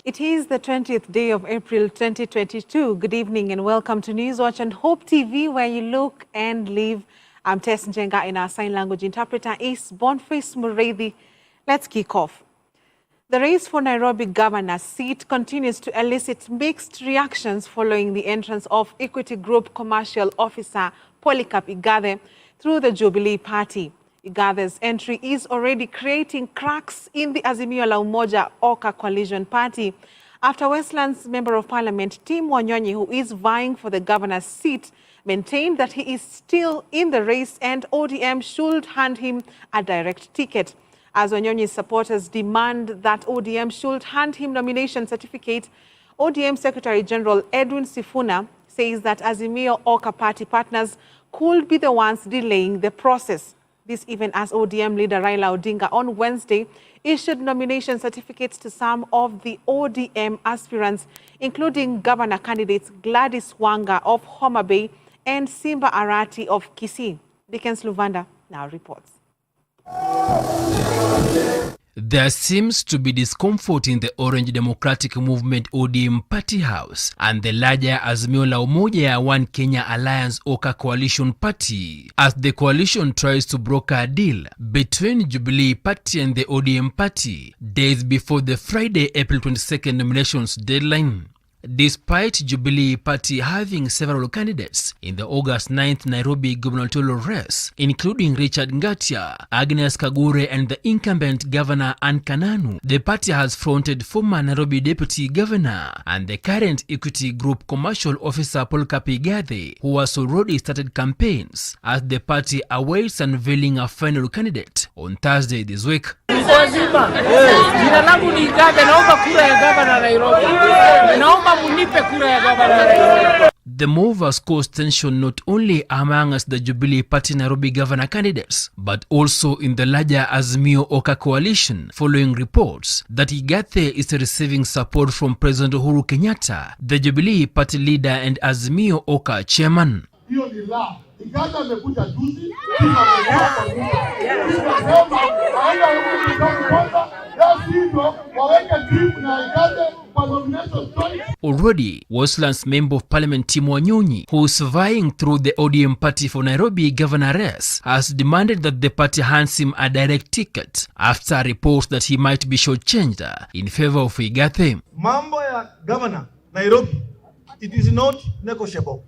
It is the 20th day of April 2022. Good evening and welcome to Newswatch and Hope TV, where you look and live. I'm Tess Njenga and our sign language interpreter is Boniface Mureithi. Let's kick off. The race for Nairobi governor's seat continues to elicit mixed reactions following the entrance of Equity Group commercial officer Polycarp Igathe through the Jubilee Party. Igathe's entry is already creating cracks in the Azimio la Umoja Oka coalition party after Westlands Member of Parliament Tim Wanyonyi, who is vying for the governor's seat, maintained that he is still in the race and ODM should hand him a direct ticket. As Wanyonyi's supporters demand that ODM should hand him nomination certificate, ODM Secretary General Edwin Sifuna says that Azimio Oka party partners could be the ones delaying the process. This even as ODM leader Raila Odinga on Wednesday issued nomination certificates to some of the ODM aspirants, including governor candidates Gladys Wanga of Homa Bay and Simba Arati of Kisii. Dickens Luvanda now reports. There seems to be discomfort in the Orange Democratic Movement ODM party house and the larger Azimio la Umoja ya One Kenya Alliance Oka coalition party as the coalition tries to broker a deal between Jubilee Party and the ODM party days before the Friday, April 22nd nominations deadline. Despite Jubilee Party having several candidates in the August 9th Nairobi gubernatorial race, including Richard Ngatia, Agnes Kagure and the incumbent Governor Ann Kananu, the party has fronted former Nairobi Deputy Governor and the current Equity Group Commercial Officer Polycarp Igathe, who has already started campaigns as the party awaits unveiling a final candidate on Thursday this week. The move has caused tension not only amongst the Jubilee Party Nairobi governor candidates, but also in the larger Azimio Oka coalition, following reports that Igathe is receiving support from President Uhuru Kenyatta, the Jubilee Party leader and Azimio Oka chairman. Already, Westlands Member of Parliament Tim Wanyonyi, who is vying through the ODM party for Nairobi governor race, has demanded that the party hands him a direct ticket after reports that he might be shortchanged in favor of Igathe. Mambo ya governor Nairobi, it is not negotiable.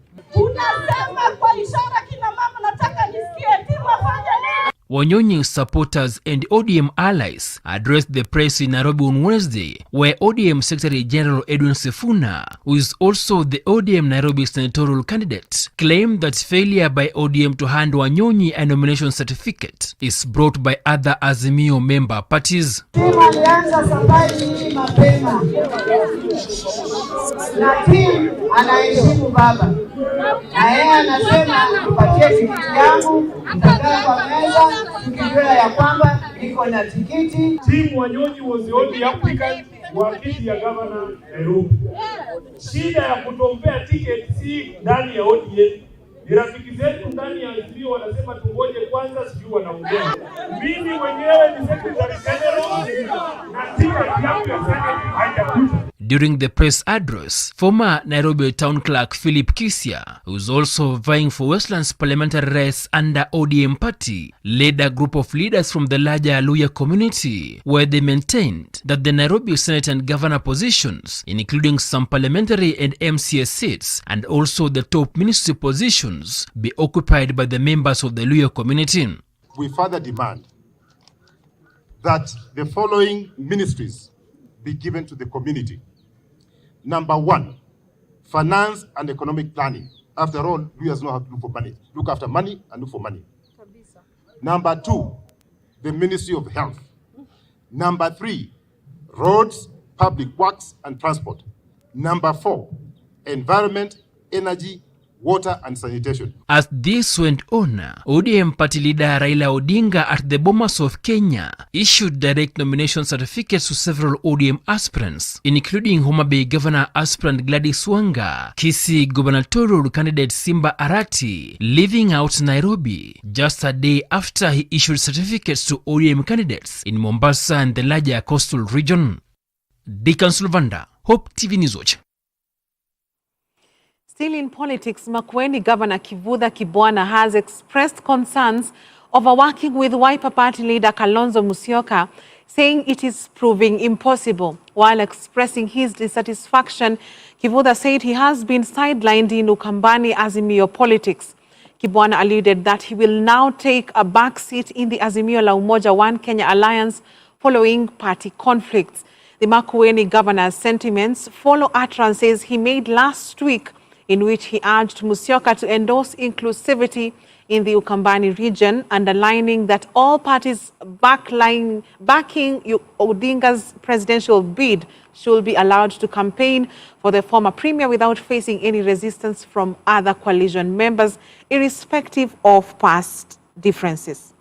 Wanyonyi's supporters and ODM allies addressed the press in Nairobi on Wednesday, where ODM Secretary General Edwin Sifuna, who is also the ODM Nairobi senatorial candidate, claimed that failure by ODM to hand Wanyonyi a nomination certificate is brought by other Azimio member parties. Tim Wanyonyi was the only applicant wa kiti ya governor Nairobi. Shida ya kutompea ticket si ndani ya ODM. Ni rafiki zetu ndani ya Azimio wanasema tungoje kwanza, sijui wanaongea. Mimi mwenyewe ni Secretary General na ticket yangu ya Senate haijakuja. During the press address, former Nairobi Town Clerk Philip Kisia, who is also vying for Westlands parliamentary race under ODM party, led a group of leaders from the larger Luhya community, where they maintained that the Nairobi Senate and governor positions, including some parliamentary and MCA seats, and also the top ministry positions, be occupied by the members of the Luhya community. We further demand that the following ministries be given to the community. Number 1, finance and economic planning. After all, we know how to look for money. Look after money and look for money. Number 2, the Ministry of Health. Number 3, roads, public works and transport. Number 4, environment, energy, water and sanitation. As this went on, ODM party leader Raila Odinga at the Bomas of Kenya issued direct nomination certificates to several ODM aspirants, including Homa Bay Governor aspirant Gladys Wanga, Kisii gubernatorial candidate Simba Arati, leaving out Nairobi just a day after he issued certificates to ODM candidates in Mombasa and the larger coastal region. Deacon Sulvanda, Hope TV Newswatch. Still in politics, Makueni Governor Kivutha Kibwana has expressed concerns over working with Wiper Party leader Kalonzo Musyoka, saying it is proving impossible. While expressing his dissatisfaction, Kivutha said he has been sidelined in Ukambani Azimio politics. Kibwana alluded that he will now take a back seat in the Azimio la Umoja One Kenya alliance following party conflicts. The Makueni governor's sentiments follow utterances he made last week, in which he urged Musyoka to endorse inclusivity in the Ukambani region, underlining that all parties backing Odinga's presidential bid should be allowed to campaign for the former premier without facing any resistance from other coalition members, irrespective of past differences.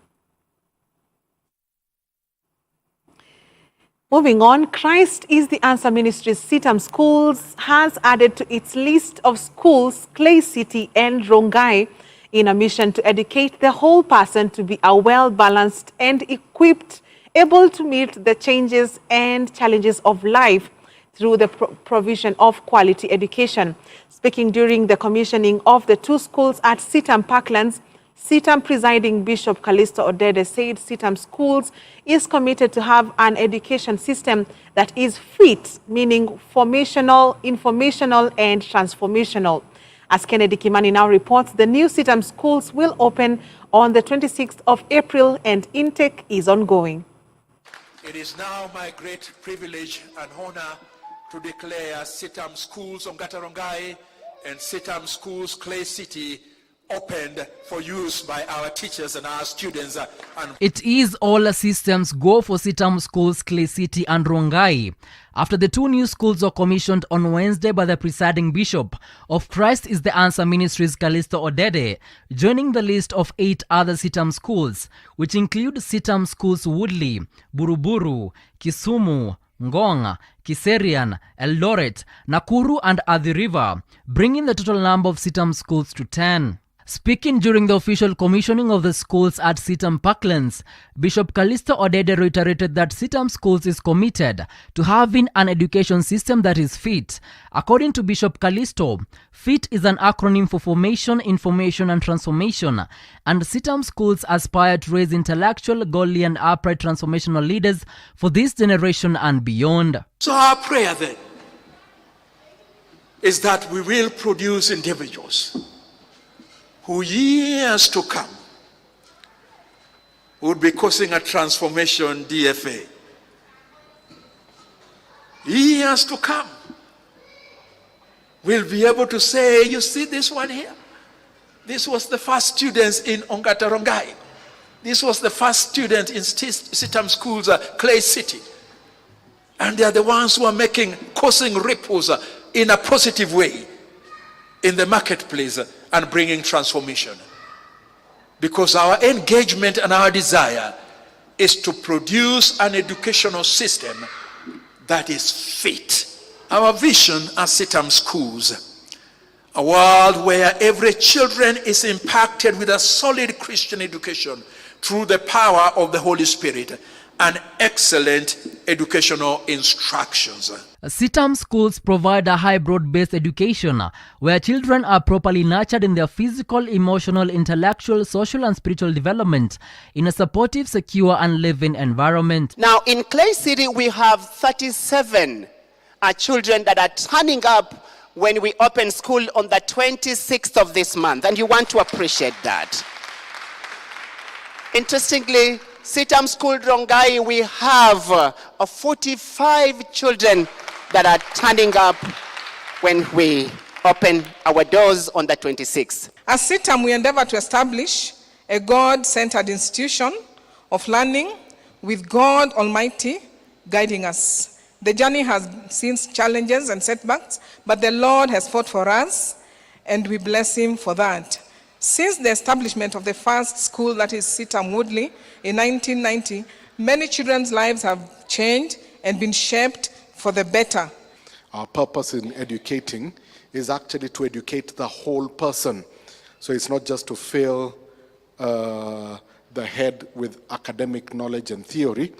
Moving on, Christ is the Answer Ministry's Sitam Schools has added to its list of schools Clay City and Rongai in a mission to educate the whole person to be a well-balanced and equipped, able to meet the changes and challenges of life through the provision of quality education. Speaking during the commissioning of the two schools at Sitam Parklands, Sitam presiding Bishop Callisto Odede said Sitam Schools is committed to have an education system that is fit, meaning formational, informational, and transformational. As Kennedy Kimani now reports, the new Sitam Schools will open on the 26th of April and intake is ongoing. It is now my great privilege and honor to declare Sitam Schools Ongata Rongai and Sitam Schools Clay City opened for use by our teachers and our students. It is all systems go for Sitam Schools Clay City and Rongai after the two new schools were commissioned on Wednesday by the presiding bishop of Christ is the Answer Ministries Callisto Odede, joining the list of 8 other Sitam schools, which include Sitam Schools Woodley, Buruburu, Kisumu, Ngong, Kiserian, Eldoret, Nakuru and Athi River, bringing the total number of Sitam schools to 10. Speaking during the official commissioning of the schools at Sitam Parklands, Bishop Callisto Odede reiterated that Sitam Schools is committed to having an education system that is fit. According to Bishop Callisto, FIT is an acronym for Formation, Information and Transformation, and Sitam Schools aspire to raise intellectual, godly and upright transformational leaders for this generation and beyond. So our prayer then is that we will produce individuals who years to come would be causing a transformation DFA. Years to come, we'll be able to say, you see this one here? This was the first students in Ongata Rongai. This was the first student in Sitam Schools, Clay City. And they are the ones who are causing ripples in a positive way in the marketplace and bringing transformation. Because our engagement and our desire is to produce an educational system that is fit. Our vision at Sitam Schools, a world where every children is impacted with a solid Christian education through the power of the Holy Spirit and excellent educational instructions. Sitam Schools provide a high broad-based education where children are properly nurtured in their physical, emotional, intellectual, social and spiritual development in a supportive, secure and living environment. Now in Clay City we have 37 children that are turning up when we open school on the 26th of this month, and you want to appreciate that. Interestingly, Sitam School Rongai, we have 45 children that are turning up when we open our doors on the 26th. As Sitam, we endeavor to establish a God-centered institution of learning with God Almighty guiding us. The journey has seen challenges and setbacks, but the Lord has fought for us, and we bless Him for that. Since the establishment of the first school, that is Sitam Woodley, in 1990, many children's lives have changed and been shaped for the better. Our purpose in educating is actually to educate the whole person. So it's not just to fill the head with academic knowledge and theory,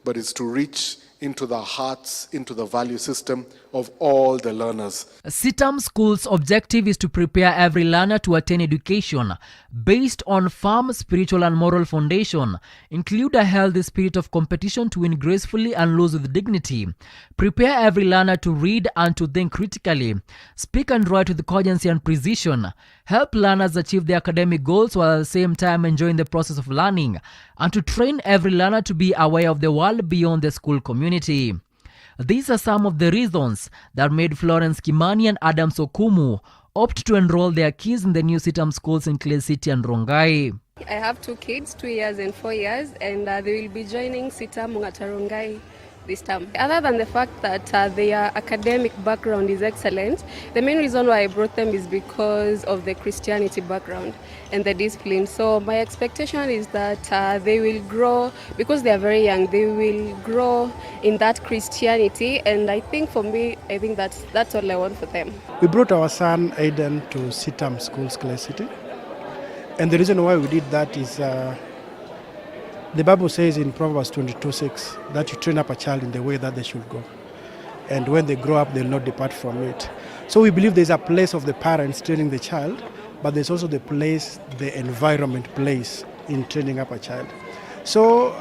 but it's to reach into the hearts, into the value system of all the learners. CITAM School's objective is to prepare every learner to attain education based on firm spiritual and moral foundation, include a healthy spirit of competition to win gracefully and lose with dignity, prepare every learner to read and to think critically, speak and write with cogency and precision, help learners achieve their academic goals while at the same time enjoying the process of learning, and to train every learner to be aware of the world beyond the school community. These are some of the reasons that made Florence Kimani and Adams Okumu opt to enroll their kids in the new CITAM schools in Clay City and Rongai. I have 2 kids, 2 years and 4 years, and they will be joining CITAM Rongai this time. Other than the fact that their academic background is excellent, the main reason why I brought them is because of the Christianity background and the discipline. So my expectation is that they will grow, because they are very young, they will grow in that Christianity, and I think for me, I think that's all I want for them. We brought our son Aiden to CITAM Schools, Clay City, and the reason why we did that is the Bible says in Proverbs 22:6 that you train up a child in the way that they should go, and when they grow up, they'll not depart from it. So we believe there's a place of the parents training the child, but there's also the place, the environment plays in training up a child. So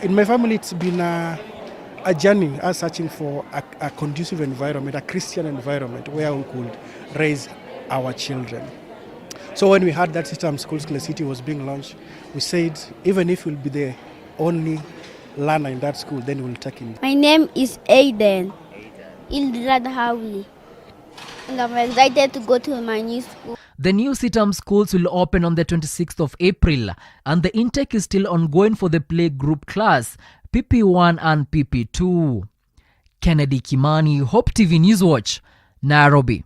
in my family, it's been a journey, us searching for a conducive environment, a Christian environment where we could raise our children. So when we heard that CITAM Schools Clay City was being launched, we said, even if we'll be the only learner in that school, then we'll take him. My name is Aiden Ildrad Hawi, and I'm excited to go to my new school. The new CITAM schools will open on the 26th of April, and the intake is still ongoing for the play group class, PP1 and PP2. Kennedy Kimani, Hope TV Newswatch, Nairobi.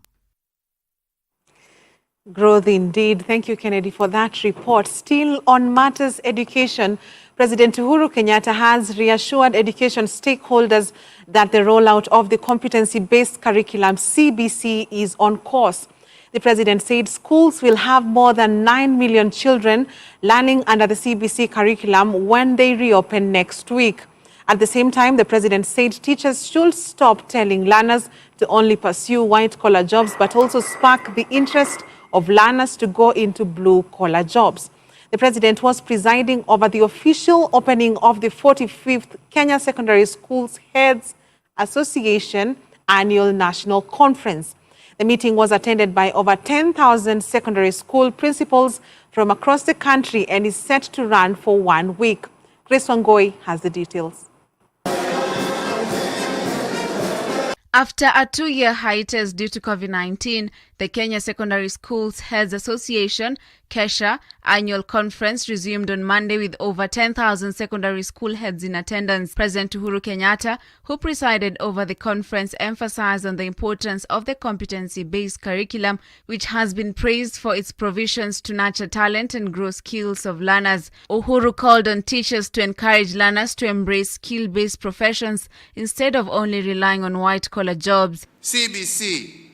Growth indeed. Thank you, Kennedy, for that report. Still on matters education, President Uhuru Kenyatta has reassured education stakeholders that the rollout of the competency-based curriculum CBC is on course. The president said schools will have more than 9 million children learning under the CBC curriculum when they reopen next week. At the same time, the president said teachers should stop telling learners to only pursue white-collar jobs, but also spark the interest of learners to go into blue-collar jobs. The president was presiding over the official opening of the 45th Kenya Secondary Schools Heads Association Annual National Conference. The meeting was attended by over 10,000 secondary school principals from across the country and is set to run for 1 week. Grace Wangoi has the details. After a 2-year hiatus due to COVID-19, the Kenya Secondary Schools Heads Association, KESHA, annual conference resumed on Monday with over 10,000 secondary school heads in attendance. President Uhuru Kenyatta, who presided over the conference, emphasized on the importance of the competency-based curriculum, which has been praised for its provisions to nurture talent and grow skills of learners. Uhuru called on teachers to encourage learners to embrace skill-based professions instead of only relying on white-collar jobs. CBC.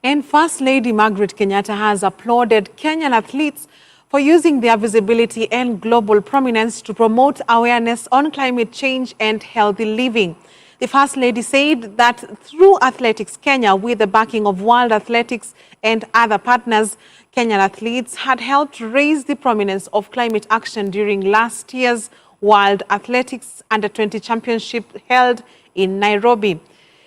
And First Lady Margaret Kenyatta has applauded Kenyan athletes for using their visibility and global prominence to promote awareness on climate change and healthy living. The First Lady said that through Athletics Kenya, with the backing of World Athletics and other partners, Kenyan athletes had helped raise the prominence of climate action during last year's World Athletics Under-20 Championship held in Nairobi.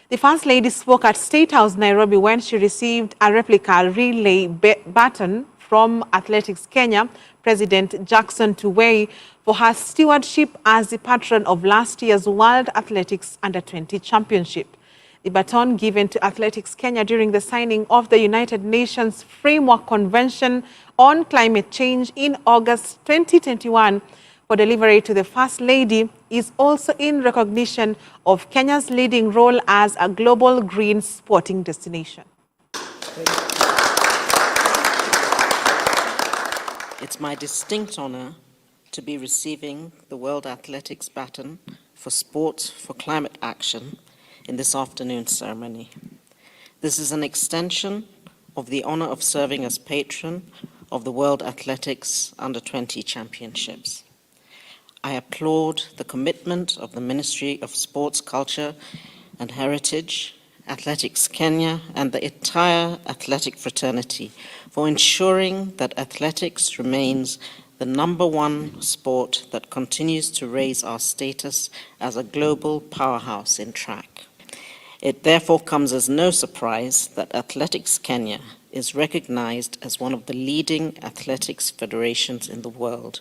The First Lady spoke at State House, Nairobi, when she received a replica relay baton from Athletics Kenya President Jackson Tuwei for her stewardship as the patron of last year's World Athletics Under-20 Championship. The baton given to Athletics Kenya during the signing of the United Nations Framework Convention on Climate Change in August 2021 for delivery to the First Lady is also in recognition of Kenya's leading role as a global green sporting destination. It's my distinct honor to be receiving the World Athletics Baton for Sport for Climate Action in this afternoon ceremony. This is an extension of the honor of serving as patron of the World Athletics Under-20 Championships. I applaud the commitment of the Ministry of Sports, Culture and Heritage, Athletics Kenya, and the entire athletic fraternity for ensuring that athletics remains the #1 sport that continues to raise our status as a global powerhouse in track. It therefore comes as no surprise that Athletics Kenya is recognized as one of the leading athletics federations in the world,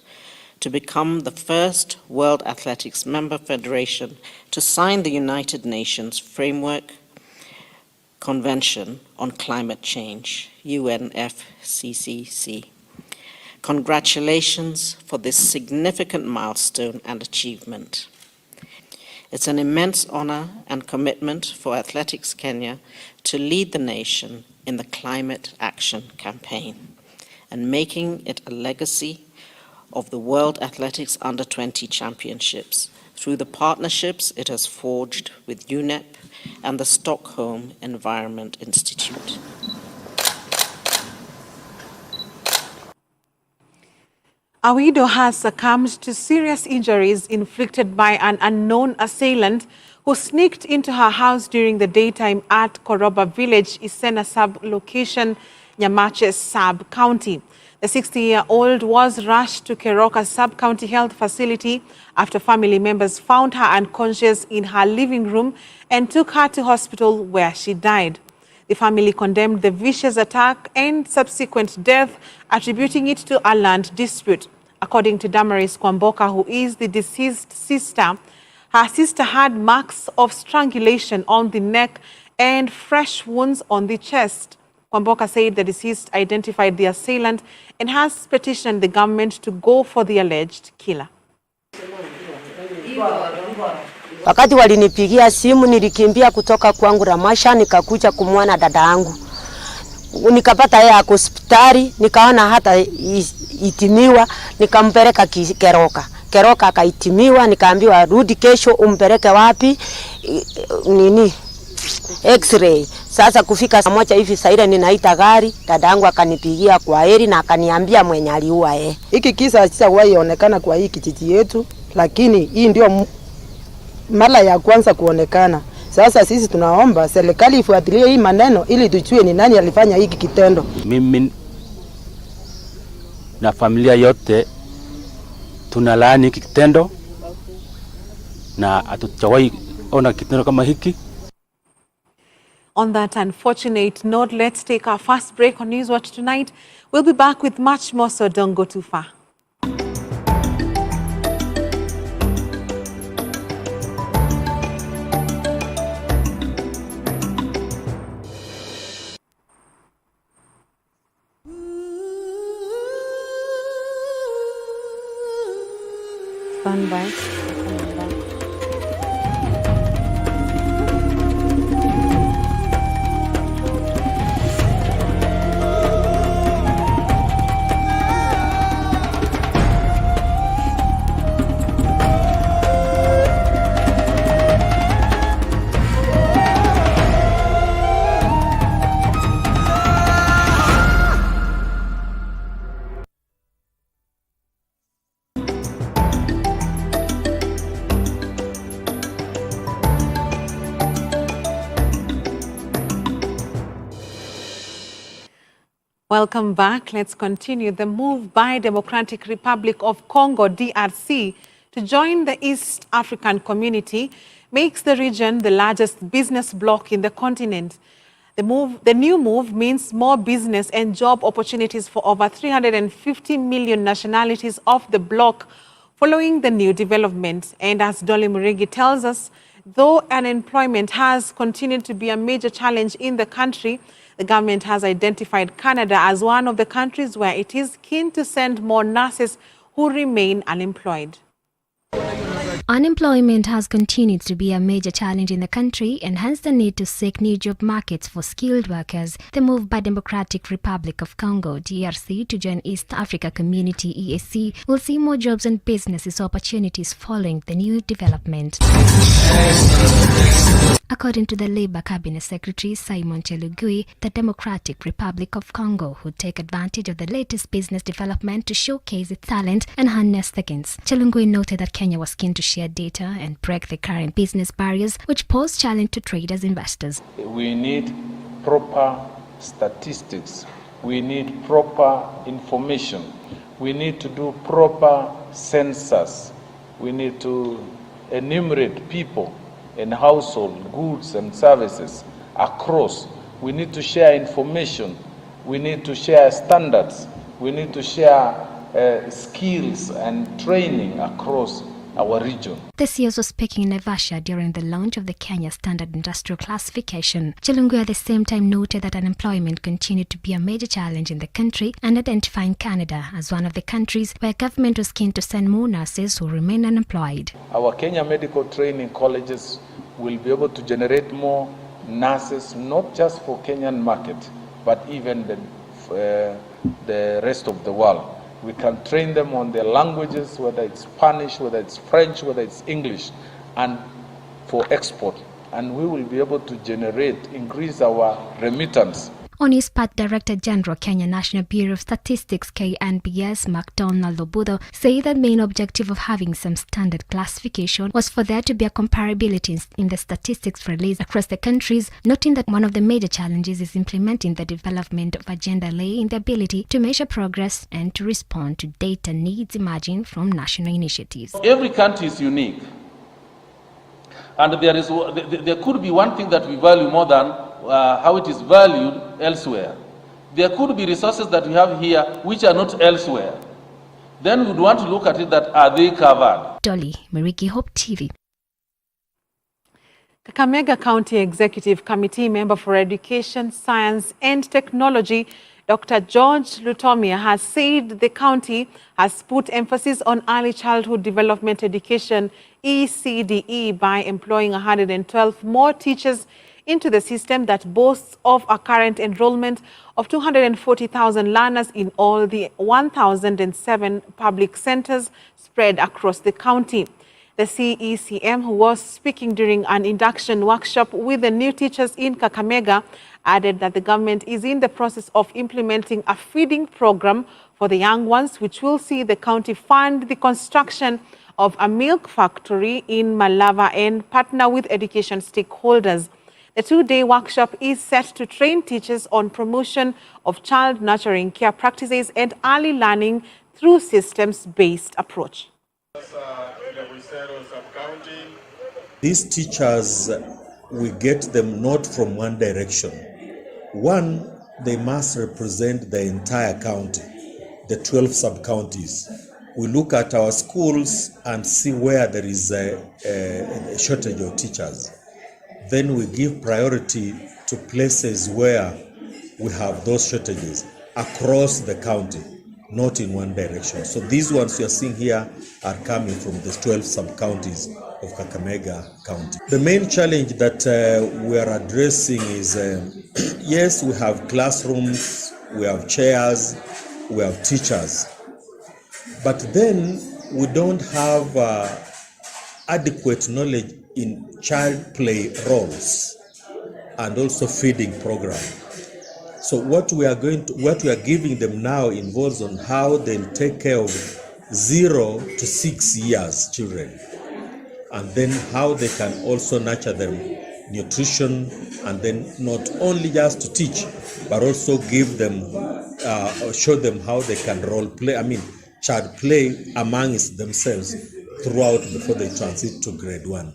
to become the first World Athletics member federation to sign the United Nations Framework Convention on Climate Change, UNFCCC. Congratulations for this significant milestone and achievement. It's an immense honor and commitment for Athletics Kenya to lead the nation in the climate action campaign and making it a legacy of the World Athletics Under-20 Championships through the partnerships it has forged with UNEP and the Stockholm Environment Institute. A widow has succumbed to serious injuries inflicted by an unknown assailant who sneaked into her house during the daytime at Koroba Village, Isena sub-location, Nyamache sub-county. The 60-year-old was rushed to Keroka sub-county health facility after family members found her unconscious in her living room and took her to hospital where she died. The family condemned the vicious attack and subsequent death, attributing it to a land dispute. According to Damaris Kwamboka, who is the deceased sister, her sister had marks of strangulation on the neck and fresh wounds on the chest. Kwamboka said the deceased identified the assailant and has petitioned the government to go for the alleged killer. Wakati walinipigia simu nilikimbia kutoka kwangu Ramasha nikakuja kumwona dada yangu. Nikapata yeye ako hospitali, nikaona hata itimiwa, nikampeleka Keroka. Keroka akaitimiwa, nikaambiwa rudi kesho umpeleke wapi X-ray. Sasa kufika saa moja hivi Saida ninaita gari, dada yangu akanipigia kwa heri na akaniambia mwenye aliua yeye. Hiki kisa haionekana kwa hii kijiji yetu, lakini hii ndio mara ya kwanza kuonekana. Sasa sisi tunaomba serikali ifuatilie hii maneno ili tujue ni nani alifanya hiki kitendo. Mimi na familia yote tunalaani hiki kitendo na hatujawahi ona kitendo kama hiki. On that unfortunate note, let's take our first break on Newswatch tonight. We'll be back with much more, so don't go too far. Stand by. Welcome back. Let's continue. The move by Democratic Republic of Congo, DRC, to join the East African community makes the region the largest business bloc in the continent. The new move means more business and job opportunities for over 350 million nationalities of the bloc following the new development. And as Dolly Murigi tells us, though unemployment has continued to be a major challenge in the country, the government has identified Canada as one of the countries where it is keen to send more nurses who remain unemployed. Unemployment has continued to be a major challenge in the country, and hence the need to seek new job markets for skilled workers. The move by Democratic Republic of Congo, DRC, to join East Africa Community, EAC, will see more jobs and businesses opportunities following the new development. according to the Labour Cabinet Secretary Simon Chelugui. The Democratic Republic of Congo would take advantage of the latest business development to showcase its talent and harness the gains. Chelugui noted that Kenya was keen to share data and break the current business barriers which pose challenge to traders and investors. We need proper statistics. We need proper information. We need to do proper census. We need to enumerate people and household goods and services across. We need to share information. We need to share standards. We need to share skills and training across our region. The CEOs was speaking in Naivasha during the launch of the Kenya Standard Industrial Classification. Chelugui at the same time noted that unemployment continued to be a major challenge in the country and identifying Canada as one of the countries where government was keen to send more nurses who remain unemployed. Our Kenya medical training colleges will be able to generate more nurses, not just for Kenyan market, but even the rest of the world. We can train them on their languages, whether it's Spanish, whether it's French, whether it's English, and for export. And we will be able to increase our remittance. On his part, Director General Kenya National Bureau of Statistics KNBS McDonald Obudo said that main objective of having some standard classification was for there to be a comparability in the statistics released across the countries, noting that one of the major challenges is implementing the development of agenda lay in the ability to measure progress and to respond to data needs emerging from national initiatives. Every country is unique, and there could be one thing that we value more than how it is valued elsewhere. There could be resources that we have here which are not elsewhere. Then we would want to look at it that are they covered. Dolly Meriki, Hope TV. Kakamega County Executive Committee Member for Education, Science and Technology, Dr. George Lutomia, has said the county has put emphasis on early childhood development education, ECDE, by employing 112 more teachers into the system that boasts of a current enrollment of 240,000 learners in all the 1,007 public centers spread across the county. The CECM, who was speaking during an induction workshop with the new teachers in Kakamega, added that the government is in the process of implementing a feeding program for the young ones, which will see the county fund the construction of a milk factory in Malava and partner with education stakeholders. The two-day workshop is set to train teachers on promotion of child nurturing care practices and early learning through systems-based approach. These teachers, we get them not from one direction. One, they must represent the entire county, the 12 sub-counties. We look at our schools and see where there is a shortage of teachers. Then we give priority to places where we have those shortages across the county, not in one direction. So these ones you are seeing here are coming from the 12 sub-counties of Kakamega County. The main challenge that we are addressing is, yes, we have classrooms, we have chairs, we have teachers, but then we don't have adequate knowledge in child play roles and also feeding program. So what we are giving them now involves on how they'll take care of 0 to 6 years children, and then how they can also nurture them nutrition, and then not only just to teach, but also give them, show them how they can role play, child play amongst themselves throughout before they transit to grade 1.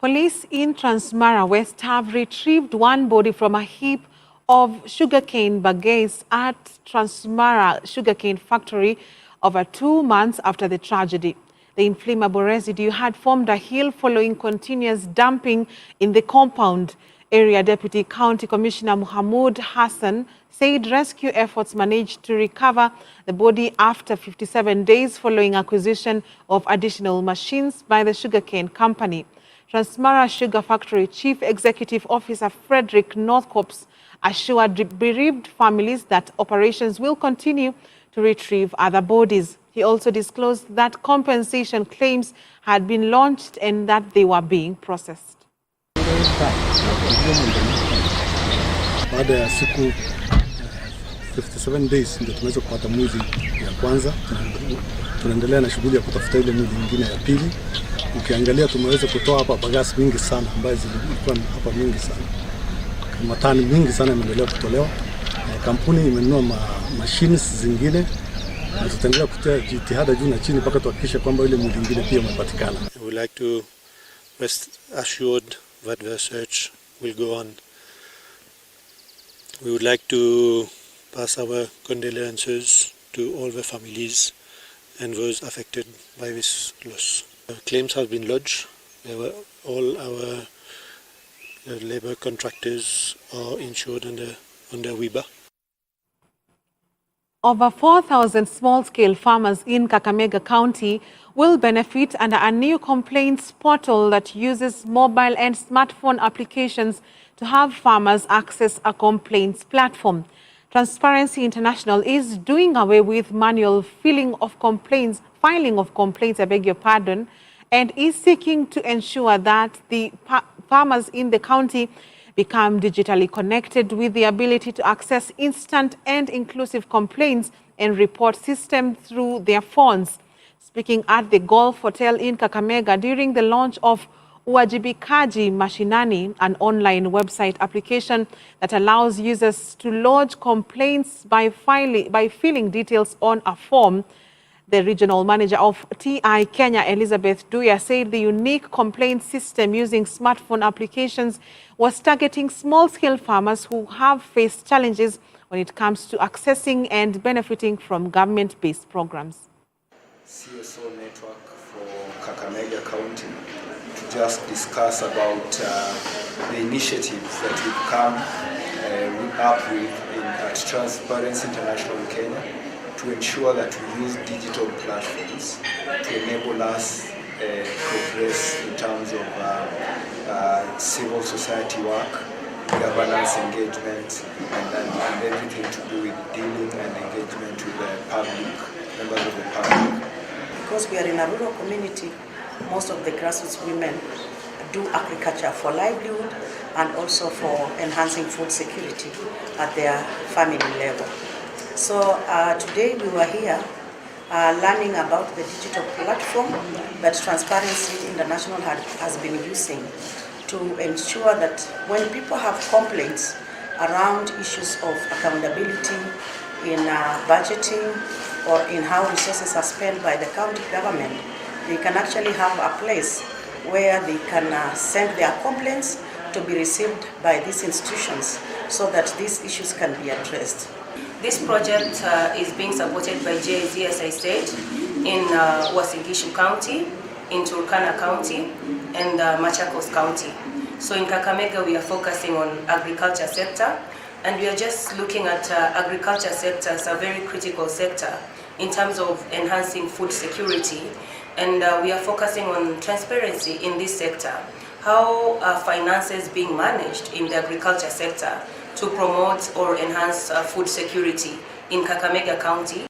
Police in Transmara West have retrieved one body from a heap of sugarcane bagasse at Transmara sugarcane factory over 2 months after the tragedy. The inflammable residue had formed a hill following continuous dumping in the compound. Area Deputy County Commissioner Muhammad Hassan said rescue efforts managed to recover the body after 57 days following acquisition of additional machines by the sugarcane company. Transmara Sugar Factory Chief Executive Officer Frederick Northcops assured bereaved families that operations will continue to retrieve other bodies. He also disclosed that compensation claims had been launched and that they were being processed. Baada ya siku 57 days ndio tumeweza kupata mwili ya kwanza. Tunaendelea na shughuli ya kutafuta ile mwili nyingine ya pili. Ukiangalia tumeweza kutoa hapa bagasi mingi sana ambazo zilikuwa hapa mingi sana. Matani mingi sana imeendelea kutolewa. Kampuni imenunua machines zingine na tutaendelea kutia jitihada juu na chini mpaka tuhakikishe kwamba ile mwili nyingine pia umepatikana. We would like to rest assured that the search will go on. We would like to pass our condolences to all the families and those affected by this loss. Claims have been lodged. All our labor contractors are insured under WIBA. Over 4,000 small-scale farmers in Kakamega County will benefit under a new complaints portal that uses mobile and smartphone applications to have farmers access a complaints platform. Transparency International is doing away with manual filing of complaints, and is seeking to ensure that the farmers in the county become digitally connected with the ability to access instant and inclusive complaints and report system through their phones. Speaking at the Golf Hotel in Kakamega during the launch of Uwajibikaji Mashinani, an online website application that allows users to lodge complaints by filling details on a form, the regional manager of TI Kenya, Elizabeth Duya, said the unique complaint system using smartphone applications was targeting small-scale farmers who have faced challenges when it comes to accessing and benefiting from government-based programs. CSO network for Kakamega County to just discuss about the initiatives that we've come up with at Transparency International Kenya, to ensure that we use digital platforms to enable us progress in terms of civil society work, governance engagement, and everything to do with dealing and engagement with the public, members of the public. Because we are in a rural community, most of the grassroots women do agriculture for livelihood and also for enhancing food security at their family level. So today we were here learning about the digital platform that Transparency International has been using to ensure that when people have complaints around issues of accountability in budgeting or in how resources are spent by the county government, they can actually have a place where they can send their complaints to be received by these institutions so that these issues can be addressed. This project is being supported by JZ, as I said, in Uasin Gishu County, in Turkana County, and Machakos County. So in Kakamega, we are focusing on agriculture sector, and we are just looking at agriculture sector as a very critical sector in terms of enhancing food security, and we are focusing on transparency in this sector. How are finances being managed in the agriculture sector to promote or enhance food security in Kakamega County?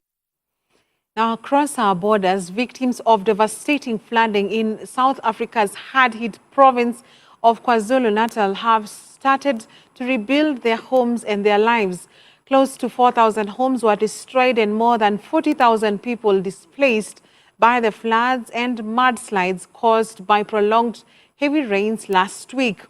Now, across our borders, victims of devastating flooding in South Africa's hard-hit province of KwaZulu-Natal have started to rebuild their homes and their lives. Close to 4,000 homes were destroyed and more than 40,000 people displaced by the floods and mudslides caused by prolonged heavy rains last week.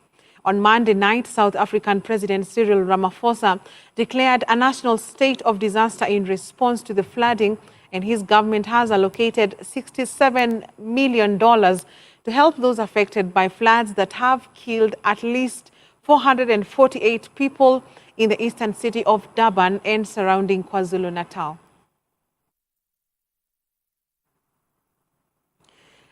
On Monday night, South African President Cyril Ramaphosa declared a national state of disaster in response to the flooding, and his government has allocated $67 million to help those affected by floods that have killed at least 448 people in the eastern city of Durban and surrounding KwaZulu-Natal.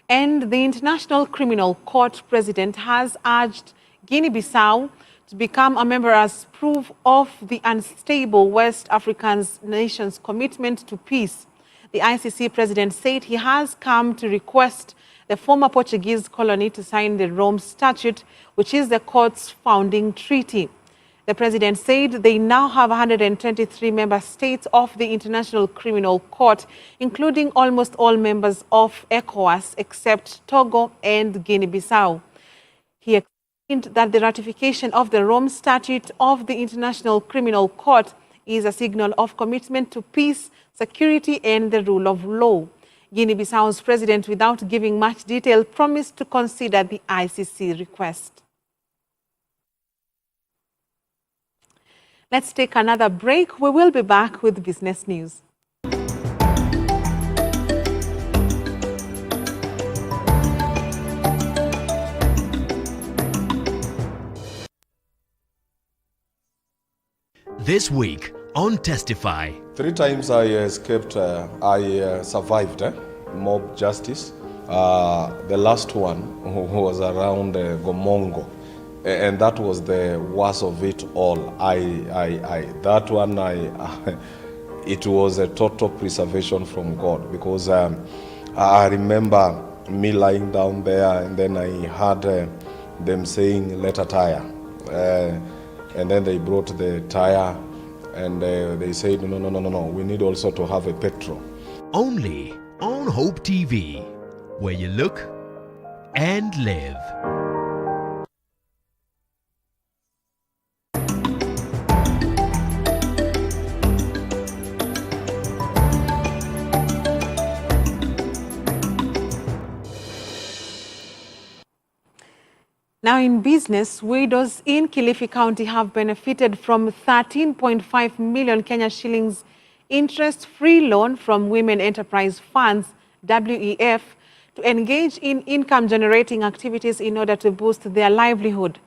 And the International Criminal Court president has urged Guinea-Bissau to become a member as proof of the unstable West African nation's commitment to peace. The ICC president said he has come to request the former Portuguese colony to sign the Rome Statute, which is the court's founding treaty. The president said they now have 123 member states of the International Criminal Court, including almost all members of ECOWAS except Togo and Guinea-Bissau. that the ratification of the Rome Statute of the International Criminal Court is a signal of commitment to peace, security, and the rule of law. Guinea-Bissau's president, without giving much detail, promised to consider the ICC request. Let's take another break. We will be back with business news. This week on Testify. 3 times I escaped, I survived mob justice. The last one was around Gomongo, and that was the worst of it all. That one, it was a total preservation from God, because I remember me lying down there, and then I heard them saying, "Let a tire." And then they brought the tire, and they said, no, we need also to have a petrol. Only on Hope TV, where you look and live. Now in business, widows in Kilifi County have benefited from 13.5 million Kenya shillings interest-free loan from Women Enterprise Funds, WEF, to engage in income-generating activities in order to boost their livelihood.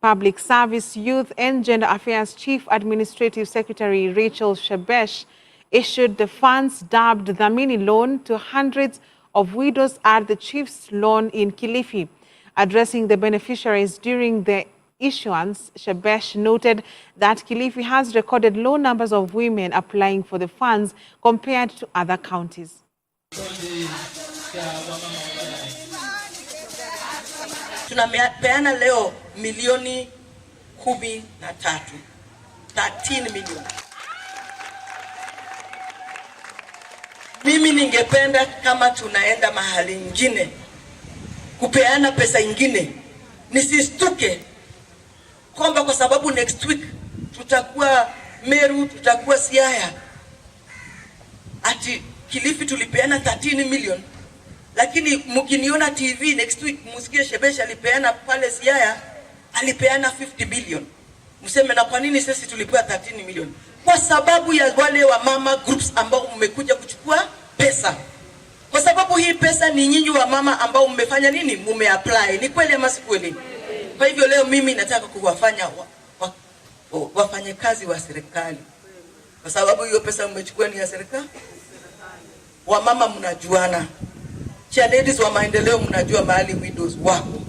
Public Service, Youth and Gender Affairs Chief Administrative Secretary Rachel Shebesh issued the funds dubbed the mini loan to hundreds of widows at the Chief's Lawn in Kilifi. Addressing the beneficiaries during the issuance, Shebesh noted that Kilifi has recorded low numbers of women applying for the funds compared to other counties. Tunapeana leo milioni 13. 13 milioni. Mimi ningependa kama tunaenda mahali ingine kupeana pesa ingine, nisistuke kwamba kwa sababu next week tutakuwa Meru, tutakuwa Siaya, ati Kilifi tulipeana 13 million, lakini mkiniona TV next week msikie Shebesh alipeana pale Siaya alipeana 50 billion. Mseme na kwa nini sisi tulipewa 13 million? Kwa sababu ya wale wa mama groups ambao mmekuja kuchukua pesa. Kwa sababu hii pesa ni nyinyi wa mama ambao mmefanya nini? Mumeapply. Ni kweli ama si kweli? Kwa hivyo leo mimi nataka kuwafanya wafanye kazi wa serikali. Kwa sababu hiyo pesa mmechukua ni ya serikali. Wa mama mnajuana. Ladies wa maendeleo mnajua mahali widows wako.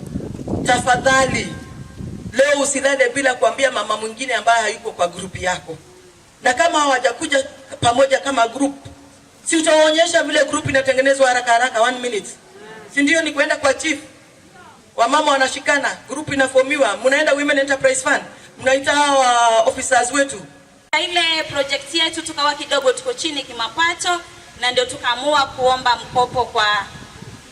Tafadhali leo usilale bila kuambia mama mwingine ambaye hayuko kwa group yako. Na kama hawajakuja pamoja kama group, si utaonyesha vile group inatengenezwa haraka haraka 1 minute. Si ndio ni kwenda kwa chief. Wamama wanashikana, group inaformiwa, mnaenda Women Enterprise Fund, mnaita hawa officers wetu. Ile project yetu tukawa kidogo tuko chini kimapato, na ndio tukaamua kuomba mkopo kwa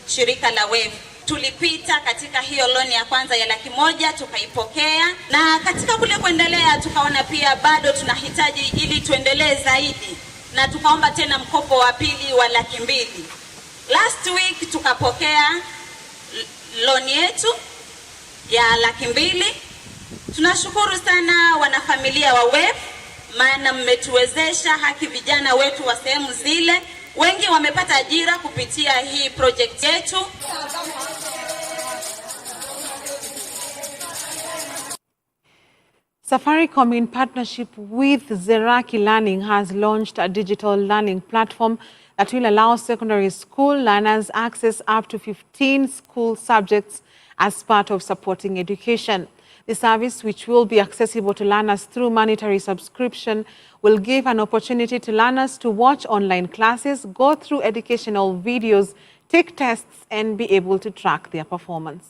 shirika la WEF. Tulipita katika hiyo loan ya kwanza ya 100,000 tukaipokea, na katika kule kuendelea tukaona pia bado tunahitaji ili tuendelee zaidi, na tukaomba tena mkopo wa pili wa 200,000. Last week tukapokea loan yetu ya 200,000. Tunashukuru sana wanafamilia wa WEF, maana mmetuwezesha haki vijana wetu wa sehemu zile. Wengi wamepata ajira kupitia hii project yetu. Safaricom, in partnership with Zeraki Learning, has launched a digital learning platform that will allow secondary school learners access up to 15 school subjects as part of supporting education. The service, which will be accessible to learners through monetary subscription, will give an opportunity to learners to watch online classes, go through educational videos, take tests, and be able to track their performance.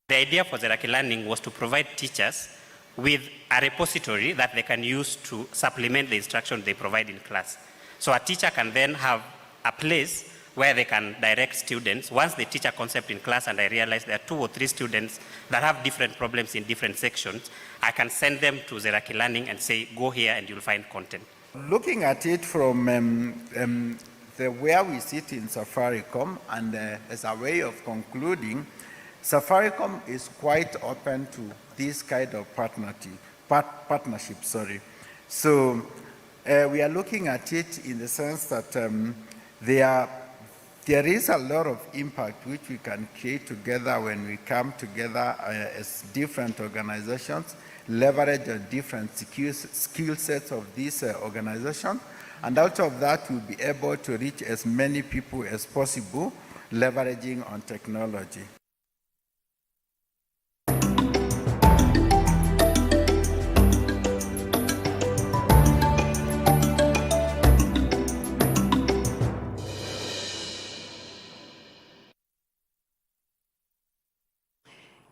The idea for Zeraki Learning was to provide teachers with a repository that they can use to supplement the instruction they provide in class. So a teacher can then have a place where they can direct students. Once they teach a concept in class and I realize there are 2 or 3 students that have different problems in different sections, I can send them to Zeraki Learning and say, go here and you'll find content. Looking at it from where we sit in Safaricom, and as a way of concluding, Safaricom is quite open to this kind of partnership. So we are looking at it in the sense that there is a lot of impact which we can create together when we come together as different organizations, leverage the different skill sets of this organization, and out of that we'll be able to reach as many people as possible, leveraging on technology.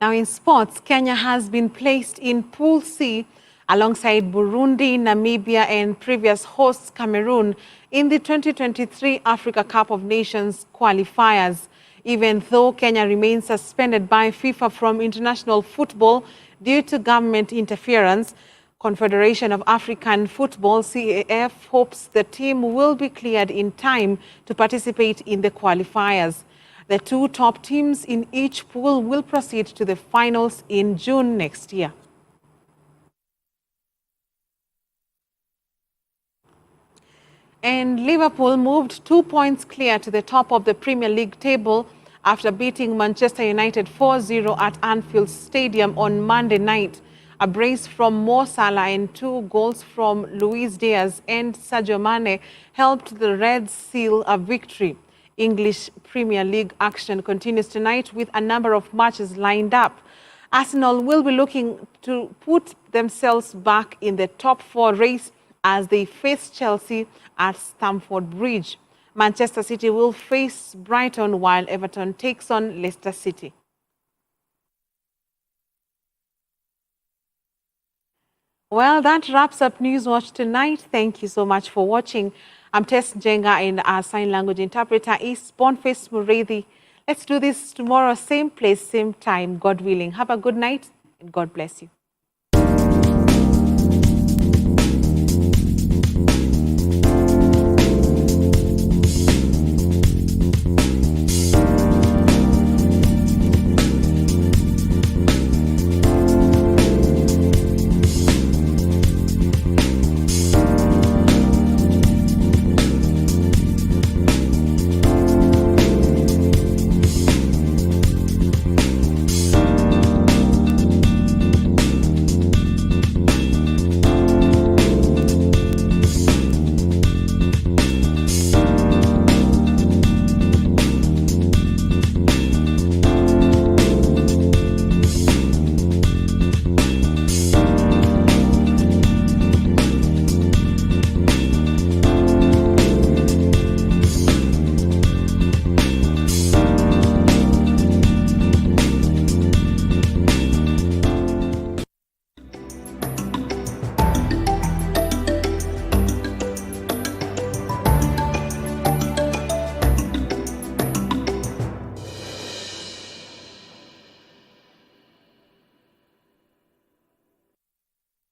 Now in sports, Kenya has been placed in Pool C alongside Burundi, Namibia and previous hosts Cameroon in the 2023 Africa Cup of Nations qualifiers. Even though Kenya remains suspended by FIFA from international football due to government interference, Confederation of African Football, CAF, hopes the team will be cleared in time to participate in the qualifiers. The 2 top teams in each pool will proceed to the finals in June next year. And Liverpool moved 2 points clear to the top of the Premier League table after beating Manchester United 4-0 at Anfield Stadium on Monday night. A brace from Mo Salah and 2 goals from Luis Diaz and Sadio Mane helped the Reds seal a victory. English Premier League action continues tonight with a number of matches lined up. Arsenal will be looking to put themselves back in the top 4 race as they face Chelsea at Stamford Bridge. Manchester City will face Brighton while Everton takes on Leicester City. Well, that wraps up Newswatch tonight. Thank you so much for watching. I'm Tess Njenga and our sign language interpreter is Boniface Mureithi. Let's do this tomorrow, same place, same time, God willing. Have a good night and God bless you.